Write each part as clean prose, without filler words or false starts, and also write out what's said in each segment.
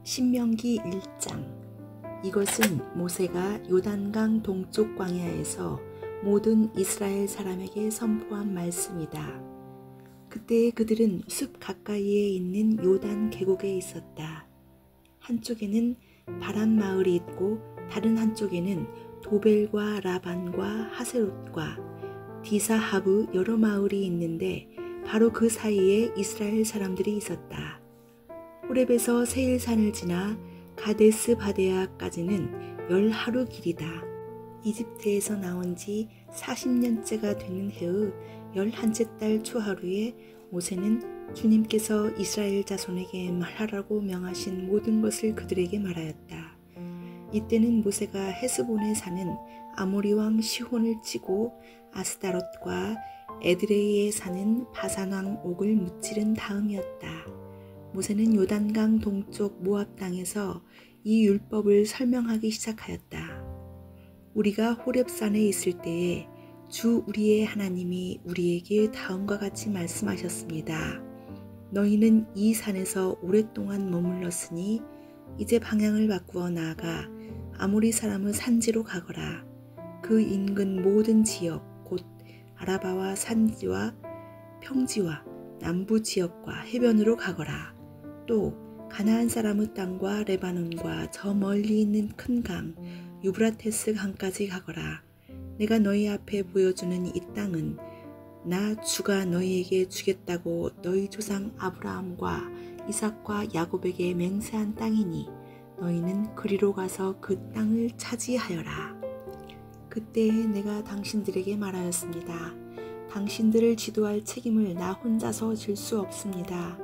신명기 1장. 이것은 모세가 요단강 동쪽 광야에서 모든 이스라엘 사람에게 선포한 말씀이다. 그때 그들은 숲 가까이에 있는 요단 계곡에 있었다. 한쪽에는 바란 마을이 있고 다른 한쪽에는 도벨과 라반과 하세롯과 디사하브 여러 마을이 있는데 바로 그 사이에 이스라엘 사람들이 있었다. 호렙에서 세일산을 지나 가데스 바데아까지는 10하루 길이다. 이집트에서 나온 지 40년째가 되는 해의 11째 달 초하루에 모세는 주님께서 이스라엘 자손에게 말하라고 명하신 모든 것을 그들에게 말하였다. 이때는 모세가 헤스본에 사는 아모리 왕 시혼을 치고 아스다롯과 에드레이에 사는 바산 왕 옥을 무찌른 다음이었다. 모세는 요단강 동쪽 모압 땅에서 이 율법을 설명하기 시작하였다. 우리가 호렙산에 있을 때에 주 우리의 하나님이 우리에게 다음과 같이 말씀하셨습니다. 너희는 이 산에서 오랫동안 머물렀으니 이제 방향을 바꾸어 나아가 아모리 사람의 산지로 가거라. 그 인근 모든 지역 곧 아라바와 산지와 평지와 남부 지역과 해변으로 가거라. 또 가나안 사람의 땅과 레바논과 저 멀리 있는 큰 강 유브라테스 강까지 가거라. 내가 너희 앞에 보여주는 이 땅은 나 주가 너희에게 주겠다고 너희 조상 아브라함과 이삭과 야곱에게 맹세한 땅이니 너희는 그리로 가서 그 땅을 차지하여라. 그때 내가 당신들에게 말하였습니다. 당신들을 지도할 책임을 나 혼자서 질 수 없습니다.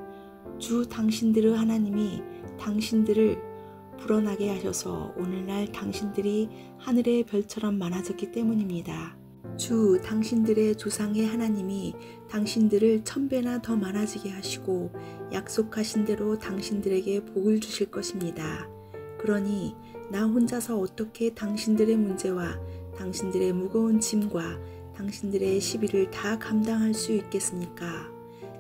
주 당신들의 하나님이 당신들을 불어나게 하셔서 오늘날 당신들이 하늘의 별처럼 많아졌기 때문입니다. 주 당신들의 조상의 하나님이 당신들을 1000배나 더 많아지게 하시고 약속하신 대로 당신들에게 복을 주실 것입니다. 그러니 나 혼자서 어떻게 당신들의 문제와 당신들의 무거운 짐과 당신들의 시비를 다 감당할 수 있겠습니까?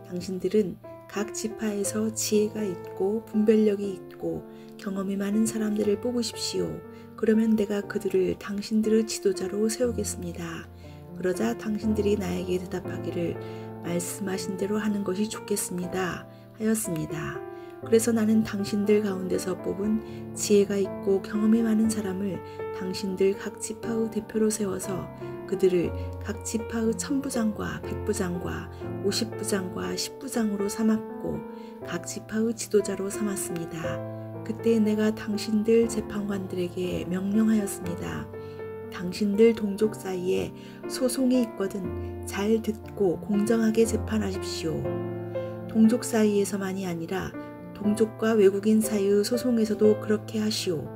당신들은 각 지파에서 지혜가 있고 분별력이 있고 경험이 많은 사람들을 뽑으십시오. 그러면 내가 그들을 당신들의 지도자로 세우겠습니다. 그러자 당신들이 나에게 대답하기를 말씀하신 대로 하는 것이 좋겠습니다 하였습니다. 그래서 나는 당신들 가운데서 뽑은 지혜가 있고 경험이 많은 사람을 당신들 각 지파의 대표로 세워서 그들을 각 지파의 1000부장과 100부장과 50부장과 10부장으로 삼았고 각 지파의 지도자로 삼았습니다. 그때 내가 당신들 재판관들에게 명령하였습니다. 당신들 동족 사이에 소송이 있거든 잘 듣고 공정하게 재판하십시오. 동족 사이에서만이 아니라 동족과 외국인 사이의 소송에서도 그렇게 하시오.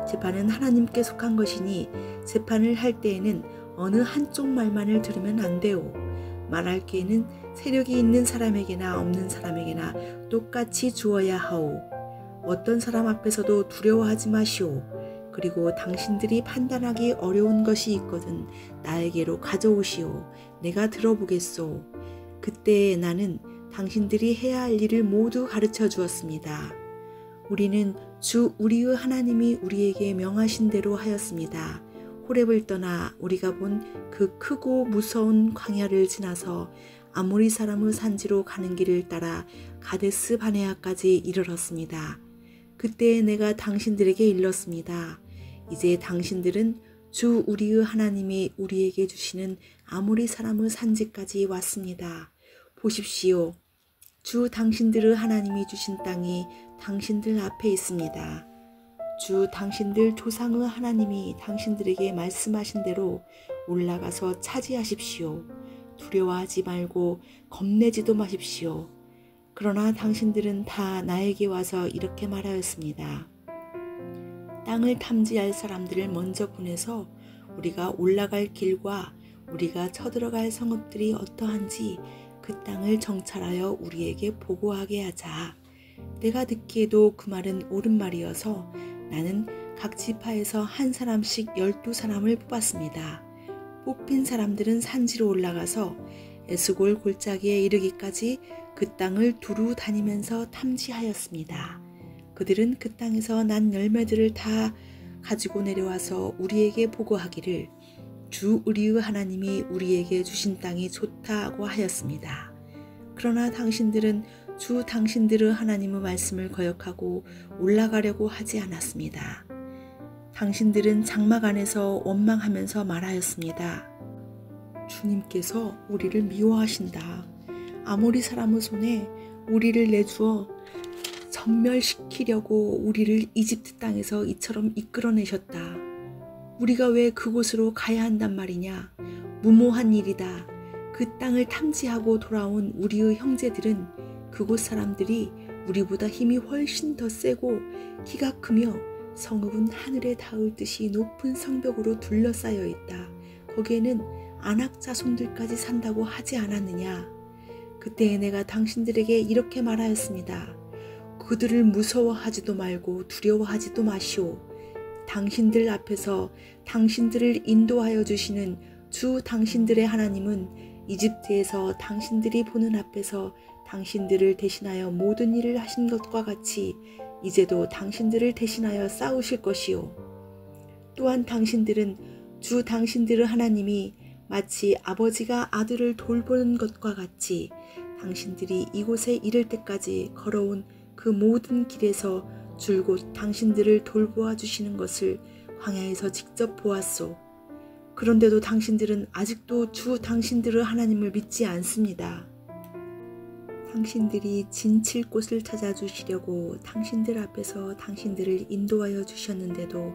재판은 하나님께 속한 것이니 재판을 할 때에는 어느 한쪽 말만을 들으면 안 돼요. 말할 기회는 세력이 있는 사람에게나 없는 사람에게나 똑같이 주어야 하오. 어떤 사람 앞에서도 두려워하지 마시오. 그리고 당신들이 판단하기 어려운 것이 있거든 나에게로 가져오시오. 내가 들어보겠소. 그때 나는 당신들이 해야 할 일을 모두 가르쳐 주었습니다. 우리는 주 우리의 하나님이 우리에게 명하신 대로 하였습니다. 호렙을 떠나 우리가 본 그 크고 무서운 광야를 지나서 아모리 사람의 산지로 가는 길을 따라 가데스 바네아까지 이르렀습니다. 그때 내가 당신들에게 일렀습니다. 이제 당신들은 주 우리의 하나님이 우리에게 주시는 아모리 사람의 산지까지 왔습니다. 보십시오. 주 당신들의 하나님이 주신 땅이 당신들 앞에 있습니다. 주 당신들 조상의 하나님이 당신들에게 말씀하신 대로 올라가서 차지하십시오. 두려워하지 말고 겁내지도 마십시오. 그러나 당신들은 다 나에게 와서 이렇게 말하였습니다. 땅을 탐지할 사람들을 먼저 보내서 우리가 올라갈 길과 우리가 쳐들어갈 성읍들이 어떠한지 그 땅을 정찰하여 우리에게 보고하게 하자. 내가 듣기에도 그 말은 옳은 말이어서 나는 각 지파에서 한 사람씩 12사람을 뽑았습니다. 뽑힌 사람들은 산지로 올라가서 에스골 골짜기에 이르기까지 그 땅을 두루 다니면서 탐지하였습니다. 그들은 그 땅에서 난 열매들을 다 가지고 내려와서 우리에게 보고하기를 주 우리의 하나님이 우리에게 주신 땅이 좋다고 하였습니다. 그러나 당신들은 주 당신들의 하나님의 말씀을 거역하고 올라가려고 하지 않았습니다. 당신들은 장막 안에서 원망하면서 말하였습니다. 주님께서 우리를 미워하신다. 아모리 사람의 손에 우리를 내주어 전멸시키려고 우리를 이집트 땅에서 이처럼 이끌어내셨다. 우리가 왜 그곳으로 가야 한단 말이냐? 무모한 일이다. 그 땅을 탐지하고 돌아온 우리의 형제들은 그곳 사람들이 우리보다 힘이 훨씬 더 세고 키가 크며 성읍은 하늘에 닿을 듯이 높은 성벽으로 둘러싸여 있다. 거기에는 안악 자손들까지 산다고 하지 않았느냐? 그때에 내가 당신들에게 이렇게 말하였습니다. 그들을 무서워하지도 말고 두려워하지도 마시오. 당신들 앞에서 당신들을 인도하여 주시는 주 당신들의 하나님은 이집트에서 당신들이 보는 앞에서 당신들을 대신하여 모든 일을 하신 것과 같이 이제도 당신들을 대신하여 싸우실 것이요. 또한 당신들은 주 당신들의 하나님이 마치 아버지가 아들을 돌보는 것과 같이 당신들이 이곳에 이를 때까지 걸어온 그 모든 길에서 줄곧 당신들을 돌보아 주시는 것을 광야에서 직접 보았소. 그런데도 당신들은 아직도 주 당신들의 하나님을 믿지 않습니다. 당신들이 진칠 곳을 찾아주시려고 당신들 앞에서 당신들을 인도하여 주셨는데도,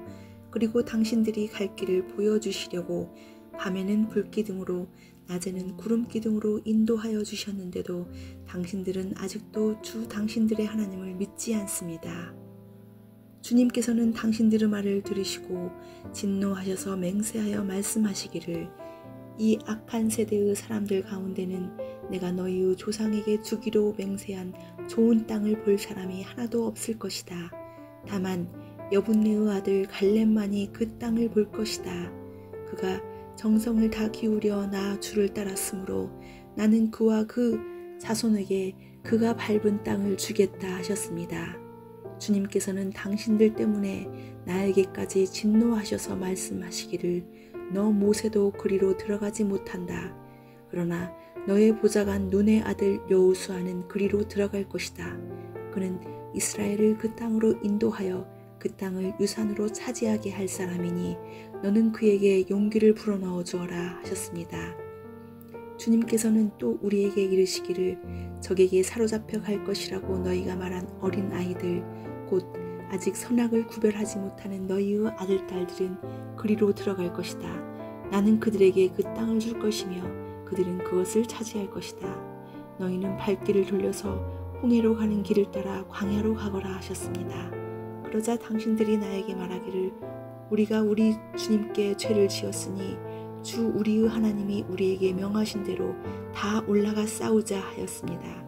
그리고 당신들이 갈 길을 보여주시려고 밤에는 불기둥으로 낮에는 구름기둥으로 인도하여 주셨는데도 당신들은 아직도 주 당신들의 하나님을 믿지 않습니다. 주님께서는 당신들의 말을 들으시고 진노하셔서 맹세하여 말씀하시기를 이 악한 세대의 사람들 가운데는 내가 너희의 조상에게 주기로 맹세한 좋은 땅을 볼 사람이 하나도 없을 것이다. 다만 여분네의 아들 갈렙만이 그 땅을 볼 것이다. 그가 정성을 다 기울여 나 주를 따랐으므로 나는 그와 그 자손에게 그가 밟은 땅을 주겠다 하셨습니다. 주님께서는 당신들 때문에 나에게까지 진노하셔서 말씀하시기를 너 모세도 그리로 들어가지 못한다. 그러나 너의 보좌관 눈의 아들 여호수아는 그리로 들어갈 것이다. 그는 이스라엘을 그 땅으로 인도하여 그 땅을 유산으로 차지하게 할 사람이니 너는 그에게 용기를 불어넣어 주어라 하셨습니다. 주님께서는 또 우리에게 이르시기를 적에게 사로잡혀 갈 것이라고 너희가 말한 어린 아이들 곧 아직 선악을 구별하지 못하는 너희의 아들 딸들은 그리로 들어갈 것이다. 나는 그들에게 그 땅을 줄 것이며 그들은 그것을 차지할 것이다. 너희는 발길을 돌려서 홍해로 가는 길을 따라 광야로 가거라 하셨습니다. 그러자 당신들이 나에게 말하기를 우리가 우리 주님께 죄를 지었으니 주 우리의 하나님이 우리에게 명하신 대로 다 올라가 싸우자 하였습니다.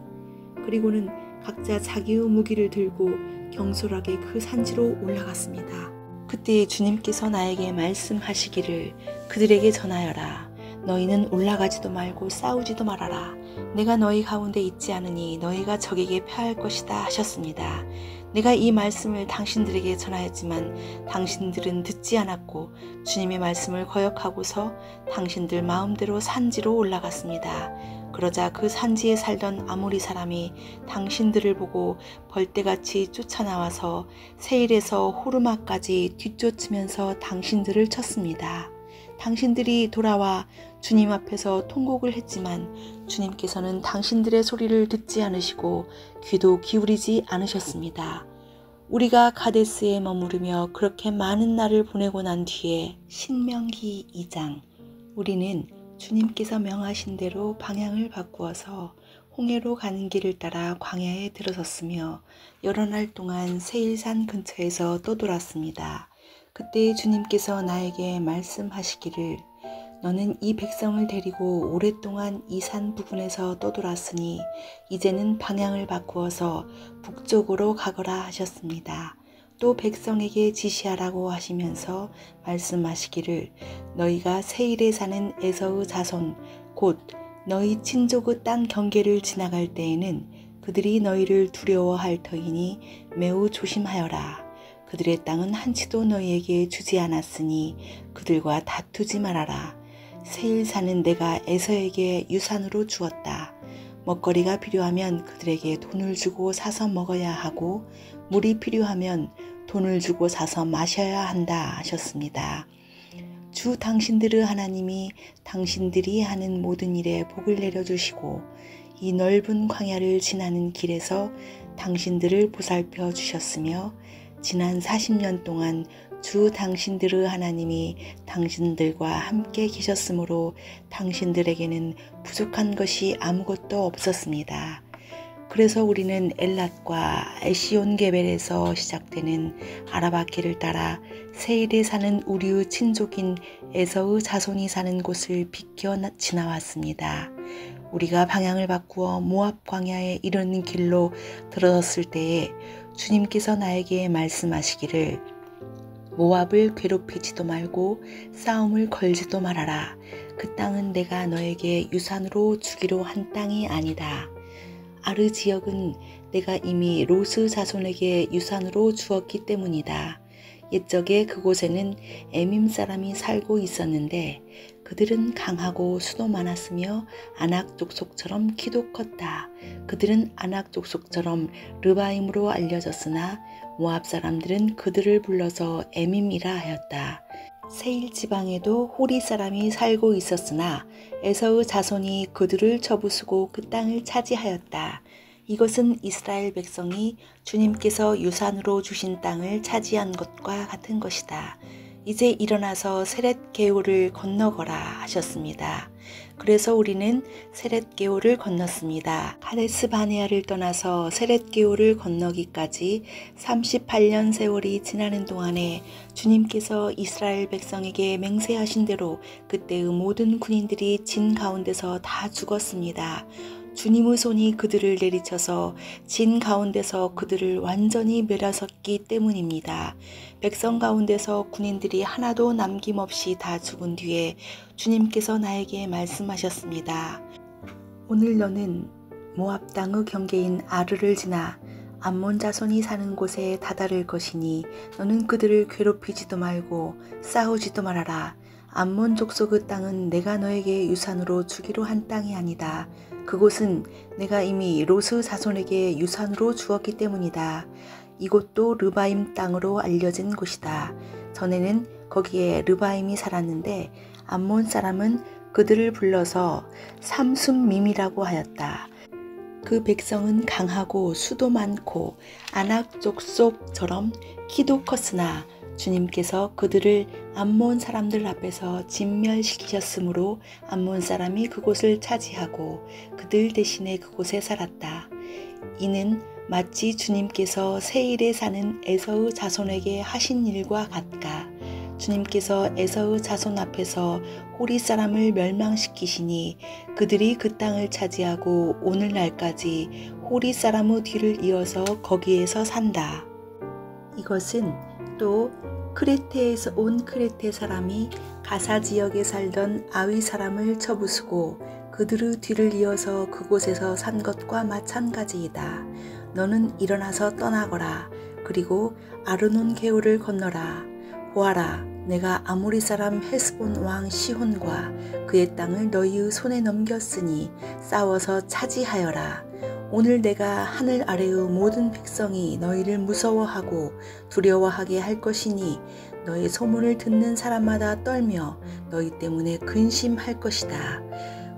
그리고는 각자 자기의 무기를 들고 경솔하게 그 산지로 올라갔습니다. 그때 주님께서 나에게 말씀하시기를 그들에게 전하여라. 너희는 올라가지도 말고 싸우지도 말아라. 내가 너희 가운데 있지 않으니 너희가 적에게 패할 것이다 하셨습니다. 내가 이 말씀을 당신들에게 전하였지만 당신들은 듣지 않았고 주님의 말씀을 거역하고서 당신들 마음대로 산지로 올라갔습니다. 그러자 그 산지에 살던 아모리 사람이 당신들을 보고 벌떼같이 쫓아나와서 세일에서 호르마까지 뒤쫓으면서 당신들을 쳤습니다. 당신들이 돌아와 주님 앞에서 통곡을 했지만 주님께서는 당신들의 소리를 듣지 않으시고 귀도 기울이지 않으셨습니다. 우리가 가데스에 머무르며 그렇게 많은 날을 보내고 난 뒤에 신명기 2장 우리는 주님께서 명하신 대로 방향을 바꾸어서 홍해로 가는 길을 따라 광야에 들어섰으며 여러 날 동안 세일산 근처에서 떠돌았습니다. 그때 주님께서 나에게 말씀하시기를 너는 이 백성을 데리고 오랫동안 이 산 부근에서 떠돌았으니 이제는 방향을 바꾸어서 북쪽으로 가거라 하셨습니다. 또 백성에게 지시하라고 하시면서 말씀하시기를 너희가 세일에 사는 에서의 자손 곧 너희 친족의 땅 경계를 지나갈 때에는 그들이 너희를 두려워할 터이니 매우 조심하여라. 그들의 땅은 한치도 너희에게 주지 않았으니 그들과 다투지 말아라. 세일 산은 내가 에서에게 유산으로 주었다. 먹거리가 필요하면 그들에게 돈을 주고 사서 먹어야 하고 물이 필요하면 돈을 주고 사서 마셔야 한다 하셨습니다. 주 당신들의 하나님이 당신들이 하는 모든 일에 복을 내려주시고 이 넓은 광야를 지나는 길에서 당신들을 보살펴 주셨으며 지난 40년 동안 주 당신들의 하나님이 당신들과 함께 계셨으므로 당신들에게는 부족한 것이 아무것도 없었습니다. 그래서 우리는 엘랏과 에시온게벨에서 시작되는 아라바길을 따라 세일에 사는 우리의 친족인 에서의 자손이 사는 곳을 비껴 지나왔습니다. 우리가 방향을 바꾸어 모압 광야에 이르는 길로 들어섰을 때에 주님께서 나에게 말씀하시기를 모압을 괴롭히지도 말고 싸움을 걸지도 말아라. 그 땅은 내가 너에게 유산으로 주기로 한 땅이 아니다. 아르 지역은 내가 이미 로스 자손에게 유산으로 주었기 때문이다. 옛적에 그곳에는 에밈 사람이 살고 있었는데 그들은 강하고 수도 많았으며 아낙 족속처럼 키도 컸다. 그들은 아낙 족속처럼 르바임으로 알려졌으나 모압 사람들은 그들을 불러서 에밈이라 하였다. 세일 지방에도 호리 사람이 살고 있었으나 에서의 자손이 그들을 쳐부수고 그 땅을 차지하였다. 이것은 이스라엘 백성이 주님께서 유산으로 주신 땅을 차지한 것과 같은 것이다. 이제 일어나서 세렛 게올을 건너거라 하셨습니다. 그래서 우리는 세렛 게올을 건넜습니다. 카데스 바네아를 떠나서 세렛 게올을 건너기까지 38년 세월이 지나는 동안에 주님께서 이스라엘 백성에게 맹세하신 대로 그때의 모든 군인들이 진 가운데서 다 죽었습니다. 주님의 손이 그들을 내리쳐서 진 가운데서 그들을 완전히 멸하셨기 때문입니다. 백성 가운데서 군인들이 하나도 남김없이 다 죽은 뒤에 주님께서 나에게 말씀하셨습니다. 오늘 너는 모압 땅의 경계인 아르를 지나 암몬 자손이 사는 곳에 다다를 것이니 너는 그들을 괴롭히지도 말고 싸우지도 말아라. 암몬 족속의 땅은 내가 너에게 유산으로 주기로 한 땅이 아니다. 그곳은 내가 이미 로스 자손에게 유산으로 주었기 때문이다. 이곳도 르바임 땅으로 알려진 곳이다. 전에는 거기에 르바임이 살았는데 암몬 사람은 그들을 불러서 삼순밈이라고 하였다. 그 백성은 강하고 수도 많고 아낙 족속처럼 키도 컸으나 주님께서 그들을 암몬 사람들 앞에서 진멸시키셨으므로 암몬 사람이 그곳을 차지하고 그들 대신에 그곳에 살았다. 이는 마치 주님께서 세일에 사는 에서의 자손에게 하신 일과 같가. 주님께서 에서의 자손 앞에서 호리 사람을 멸망시키시니 그들이 그 땅을 차지하고 오늘날까지 호리 사람의 뒤를 이어서 거기에서 산다. 이것은 또 크레테에서 온 크레테 사람이 가사 지역에 살던 아위 사람을 쳐부수고 그들의 뒤를 이어서 그곳에서 산 것과 마찬가지이다. 너는 일어나서 떠나거라. 그리고 아르논 게올을 건너라. 보아라, 내가 아모리 사람 헤스본 왕 시혼과 그의 땅을 너희의 손에 넘겼으니 싸워서 차지하여라. 오늘 내가 하늘 아래의 모든 백성이 너희를 무서워하고 두려워하게 할 것이니 너의 소문을 듣는 사람마다 떨며 너희 때문에 근심할 것이다.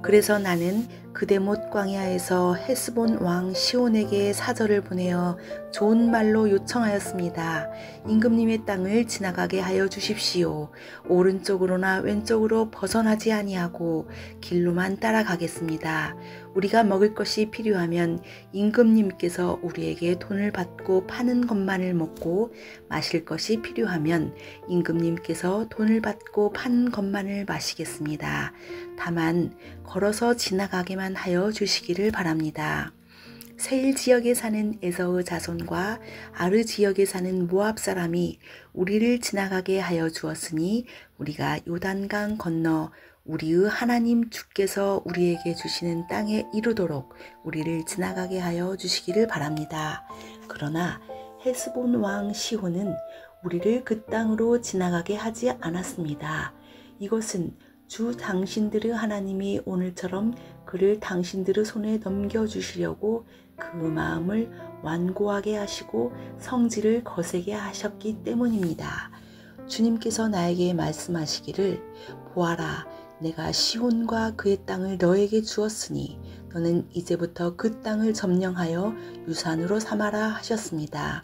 그래서 나는 그대못 광야에서 헤스본 왕 시온에게 사절을 보내어 좋은 말로 요청하였습니다. 임금님의 땅을 지나가게 하여 주십시오. 오른쪽으로나 왼쪽으로 벗어나지 아니하고 길로만 따라가겠습니다. 우리가 먹을 것이 필요하면 임금님께서 우리에게 돈을 받고 파는 것만을 먹고 마실 것이 필요하면 임금님께서 돈을 받고 파는 것만을 마시겠습니다. 다만 걸어서 지나가게만 하여 주시기를 바랍니다. 세일 지역에 사는 에서의 자손과 아르 지역에 사는 모압 사람이 우리를 지나가게 하여 주었으니 우리가 요단강 건너 우리의 하나님 주께서 우리에게 주시는 땅에 이르도록 우리를 지나가게 하여 주시기를 바랍니다. 그러나 헤스본 왕 시혼은 우리를 그 땅으로 지나가게 하지 않았습니다. 이것은 주 당신들의 하나님이 오늘처럼 그를 당신들의 손에 넘겨주시려고 그 마음을 완고하게 하시고 성질을 거세게 하셨기 때문입니다. 주님께서 나에게 말씀하시기를 보아라, 내가 시온과 그의 땅을 너에게 주었으니 너는 이제부터 그 땅을 점령하여 유산으로 삼아라 하셨습니다.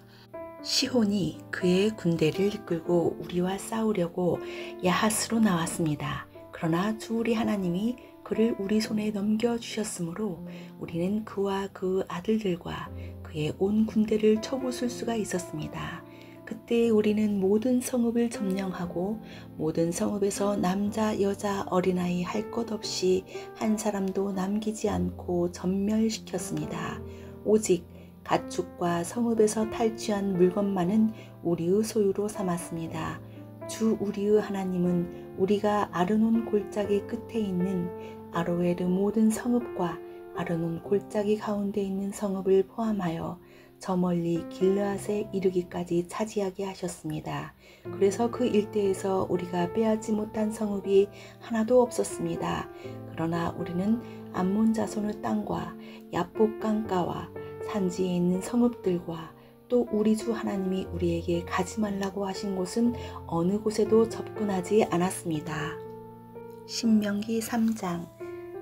시혼이 그의 군대를 이끌고 우리와 싸우려고 야하스로 나왔습니다. 그러나 주 우리 하나님이 그를 우리 손에 넘겨주셨으므로 우리는 그와 그 아들들과 그의 온 군대를 쳐부술 수가 있었습니다. 그때 우리는 모든 성읍을 점령하고 모든 성읍에서 남자, 여자, 어린아이 할 것 없이 한 사람도 남기지 않고 전멸시켰습니다. 오직 가축과 성읍에서 탈취한 물건만은 우리의 소유로 삼았습니다. 주 우리의 하나님은 우리가 아르논 골짜기 끝에 있는 아로엘의 모든 성읍과 아르논 골짜기 가운데 있는 성읍을 포함하여 저 멀리 길르앗에 이르기까지 차지하게 하셨습니다. 그래서 그 일대에서 우리가 빼앗지 못한 성읍이 하나도 없었습니다. 그러나 우리는 암몬 자손의 땅과 야복 강가와 산지에 있는 성읍들과 또 우리 주 하나님이 우리에게 가지 말라고 하신 곳은 어느 곳에도 접근하지 않았습니다. 신명기 3장.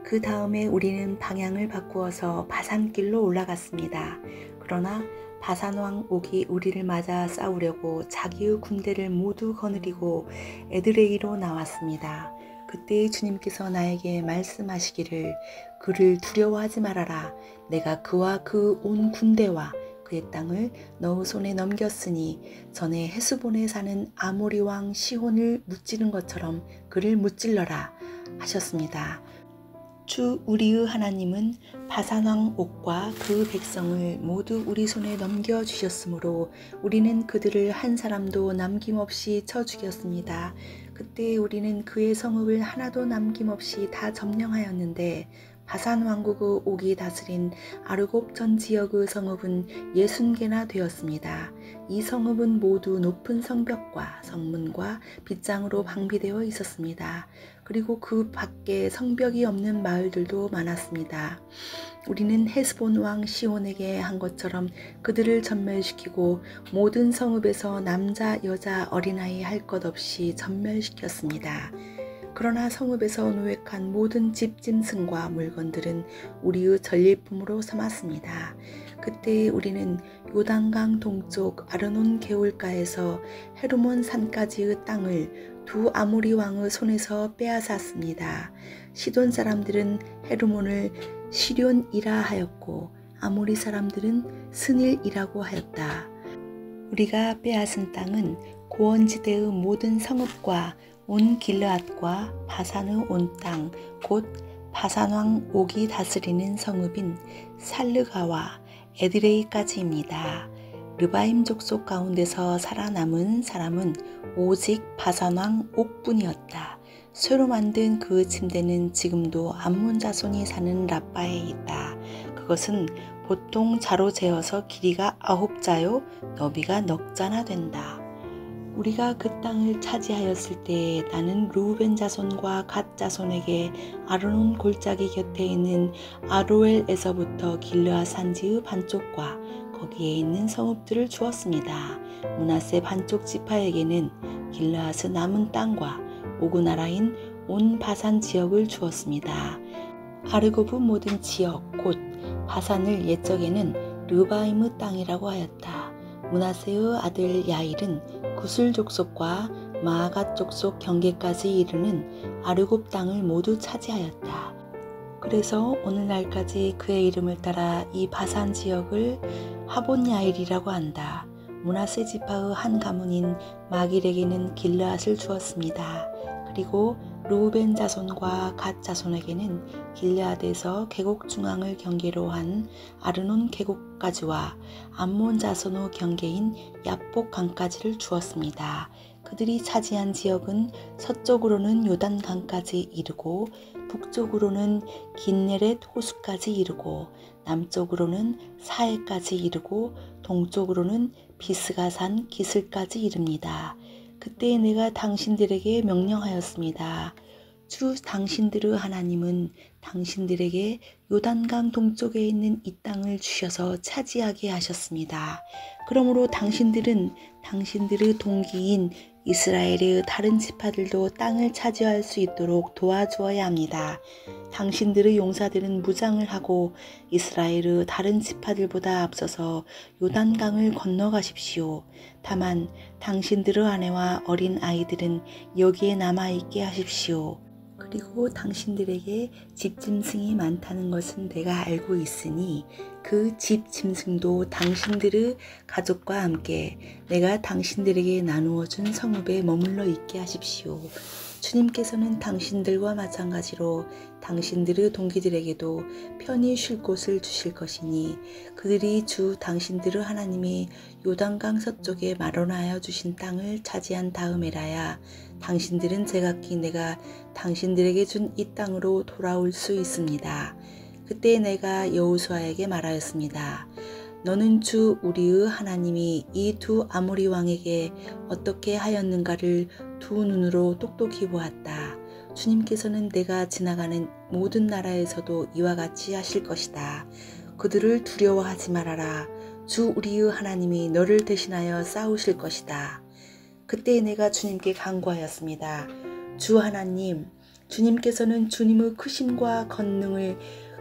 그 다음에 우리는 방향을 바꾸어서 바산길로 올라갔습니다. 그러나 바산왕 옥이 우리를 맞아 싸우려고 자기의 군대를 모두 거느리고 에드레이로 나왔습니다. 그때 주님께서 나에게 말씀하시기를 그를 두려워하지 말아라. 내가 그와 그 온 군대와 그의 땅을 너의 손에 넘겼으니 전에 헤스본에 사는 아모리 왕 시혼을 무찌른 것처럼 그를 무찔러라 하셨습니다. 주 우리의 하나님은 바산왕 옥과 그 백성을 모두 우리 손에 넘겨주셨으므로 우리는 그들을 한 사람도 남김없이 쳐 죽였습니다. 그때 우리는 그의 성읍을 하나도 남김없이 다 점령하였는데 바산 왕국의 옥이 다스린 아르곱 전 지역의 성읍은 60개나 되었습니다. 이 성읍은 모두 높은 성벽과 성문과 빗장으로 방비되어 있었습니다. 그리고 그 밖에 성벽이 없는 마을들도 많았습니다. 우리는 헤스본 왕 시온에게 한 것처럼 그들을 전멸시키고 모든 성읍에서 남자, 여자, 어린아이 할 것 없이 전멸시켰습니다. 그러나 성읍에서 노획한 모든 집 짐승과 물건들은 우리의 전리품으로 삼았습니다. 그때 우리는 요단강 동쪽 아르논 개울가에서 헤르몬 산까지의 땅을 두 아모리 왕의 손에서 빼앗았습니다. 시돈 사람들은 헤르몬을 시련이라 하였고 아모리 사람들은 스닐이라고 하였다. 우리가 빼앗은 땅은 고원지대의 모든 성읍과 온 길르앗과 바산의 온 땅, 곧 바산왕 옥이 다스리는 성읍인 살르가와 에드레이까지입니다. 르바임 족속 가운데서 살아남은 사람은 오직 바산왕 옥뿐이었다. 쇠로 만든 그 침대는 지금도 암몬 자손이 사는 라빠에 있다. 그것은 보통 자로 재어서 길이가 9자요 너비가 넉 자나 된다. 우리가 그 땅을 차지하였을 때 나는 르우벤 자손과 갓 자손에게 아르논 골짜기 곁에 있는 아로엘에서부터 길르앗 산지의 반쪽과 거기에 있는 성읍들을 주었습니다. 므낫세 반쪽 지파에게는 길르앗의 남은 땅과 오구 나라인 온 바산 지역을 주었습니다. 아르고브 모든 지역 곧 바산을 옛적에는 르바임의 땅이라고 하였다. 므낫세의 아들 야일은 구슬 족속과 마아갓 족속 경계까지 이르는 아르곱 땅을 모두 차지하였다. 그래서 오늘날까지 그의 이름을 따라 이 바산 지역을 하본 야일이라고 한다. 므낫세 지파의 한 가문인 마길에게는 길르앗을 주었습니다. 그리고 르우벤 자손과 갓 자손에게는 길르앗에서 계곡 중앙을 경계로 한 아르논 계곡까지와 암몬 자손의 경계인 야복 강까지를 주었습니다. 그들이 차지한 지역은 서쪽으로는 요단강까지 이르고 북쪽으로는 긴네렛 호수까지 이르고 남쪽으로는 사해까지 이르고 동쪽으로는 비스가산 기슬까지 이릅니다. 그때 내가 당신들에게 명령하였습니다. 주 당신들의 하나님은 당신들에게 요단강 동쪽에 있는 이 땅을 주셔서 차지하게 하셨습니다. 그러므로 당신들은 당신들의 동기인 이스라엘의 다른 지파들도 땅을 차지할 수 있도록 도와주어야 합니다. 당신들의 용사들은 무장을 하고 이스라엘의 다른 지파들보다 앞서서 요단강을 건너가십시오. 다만 당신들의 아내와 어린 아이들은 여기에 남아있게 하십시오. 그리고 당신들에게 집짐승이 많다는 것은 내가 알고 있으니 그 집짐승도 당신들의 가족과 함께 내가 당신들에게 나누어 준 성읍에 머물러 있게 하십시오. 주님께서는 당신들과 마찬가지로 당신들의 동기들에게도 편히 쉴 곳을 주실 것이니 그들이 주 당신들의 하나님이 요단강 서쪽에 마련하여 주신 땅을 차지한 다음에라야 당신들은 제각기 내가 당신들에게 준 이 땅으로 돌아올 수 있습니다. 그때 내가 여호수아에게 말하였습니다. 너는 주 우리의 하나님이 이 두 아모리 왕에게 어떻게 하였는가를 두 눈으로 똑똑히 보았다. 주님께서는 내가 지나가는 모든 나라에서도 이와 같이 하실 것이다. 그들을 두려워하지 말아라. 주 우리의 하나님이 너를 대신하여 싸우실 것이다. 그때 내가 주님께 간구하였습니다. 주 하나님, 주님께서는 주님의 크심과 권능을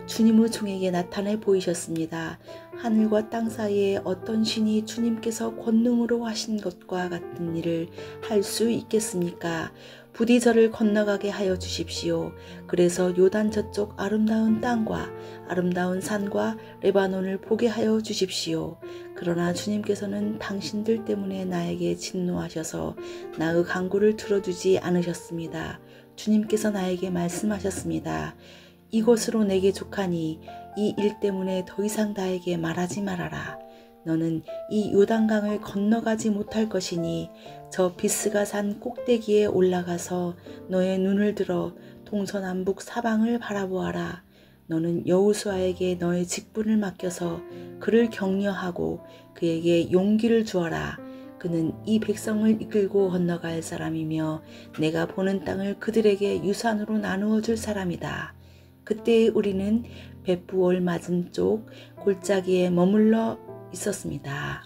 주님의 종에게 나타내 보이셨습니다. 하늘과 땅 사이에 어떤 신이 주님께서 권능으로 하신 것과 같은 일을 할 수 있겠습니까? 부디 저를 건너가게 하여 주십시오. 그래서 요단 저쪽 아름다운 땅과 아름다운 산과 레바논을 보게 하여 주십시오. 그러나 주님께서는 당신들 때문에 나에게 진노하셔서 나의 간구를 들어주지 않으셨습니다. 주님께서 나에게 말씀하셨습니다. 이곳으로 내게 족하니 이 일 때문에 더 이상 나에게 말하지 말아라. 너는 이 요단강을 건너가지 못할 것이니 저 비스가산 꼭대기에 올라가서 너의 눈을 들어 동서남북 사방을 바라보아라. 너는 여호수아에게 너의 직분을 맡겨서 그를 격려하고 그에게 용기를 주어라. 그는 이 백성을 이끌고 건너갈 사람이며 내가 보는 땅을 그들에게 유산으로 나누어 줄 사람이다. 그때 우리는 벳부올 맞은쪽 골짜기에 머물러 있었습니다.